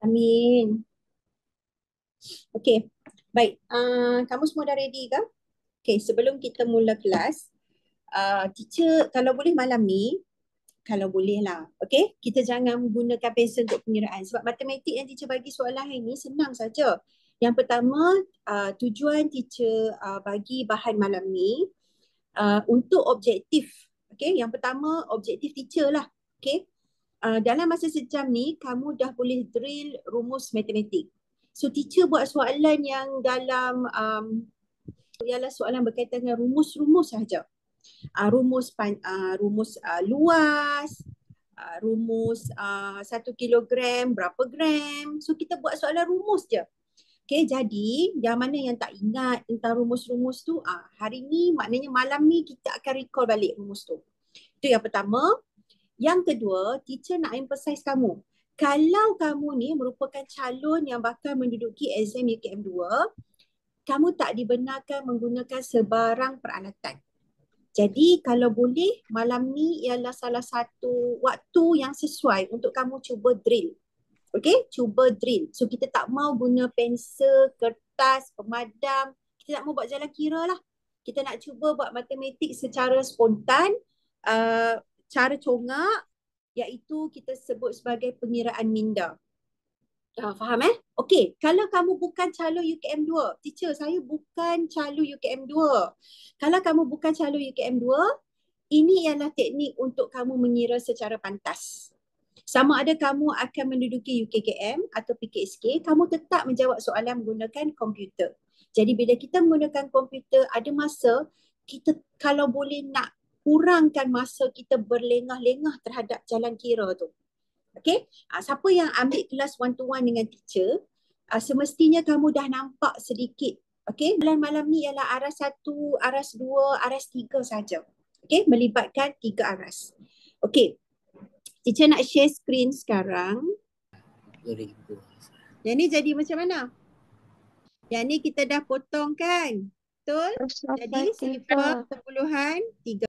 Amin. Okey. Baik. Kamu semua dah ready ke? Okey, sebelum kita mula kelas, teacher kalau boleh malam ni, kalau boleh lah. Okey, kita jangan menggunakan pensel untuk pengiraan. Sebab matematik yang teacher bagi soalan hari ni senang saja. Yang pertama, tujuan teacher bagi bahan malam ni untuk objektif. Okey, yang pertama objektif teacher lah. Okey. Dalam masa sejam ni, kamu dah boleh drill rumus matematik. So, teacher buat soalan yang dalam ialah soalan berkaitan dengan rumus-rumus sahaja. Rumus luas, rumus 1 kilogram berapa gram. So, kita buat soalan rumus je. Okay, jadi yang mana yang tak ingat tentang rumus-rumus tu, hari ni maknanya malam ni kita akan recall balik rumus tu. Itu yang pertama. Yang kedua, teacher nak emphasize kamu. Kalau kamu ni merupakan calon yang bakal menduduki exam UKM 2, kamu tak dibenarkan menggunakan sebarang peralatan. Jadi kalau boleh, malam ni ialah salah satu waktu yang sesuai untuk kamu cuba drill. Okay, cuba drill. So kita tak mau guna pensel, kertas, pemadam. Kita tak mau buat jalan kira lah. Kita nak cuba buat matematik secara spontan, cara congak, iaitu kita sebut sebagai pengiraan minda. Faham Okey, kalau kamu bukan calon UKM 2, teacher saya bukan calon UKM 2. Kalau kamu bukan calon UKM 2, ini ialah teknik untuk kamu mengira secara pantas. Sama ada kamu akan menduduki UKKM atau PKSK, kamu tetap menjawab soalan menggunakan komputer. Jadi bila kita menggunakan komputer, ada masa kita kalau boleh nak kurangkan masa kita berlengah-lengah terhadap jalan kira tu. Okay? Siapa yang ambil kelas one to one dengan teacher, semestinya kamu dah nampak sedikit. Okay? Malam ni ialah aras 1, aras 2, aras 3 saja. Okay? Melibatkan 3 aras. Okay. Teacher nak share screen sekarang. Yang ni jadi macam mana? Yang ni kita dah potong kan? Betul? Jadi 0.3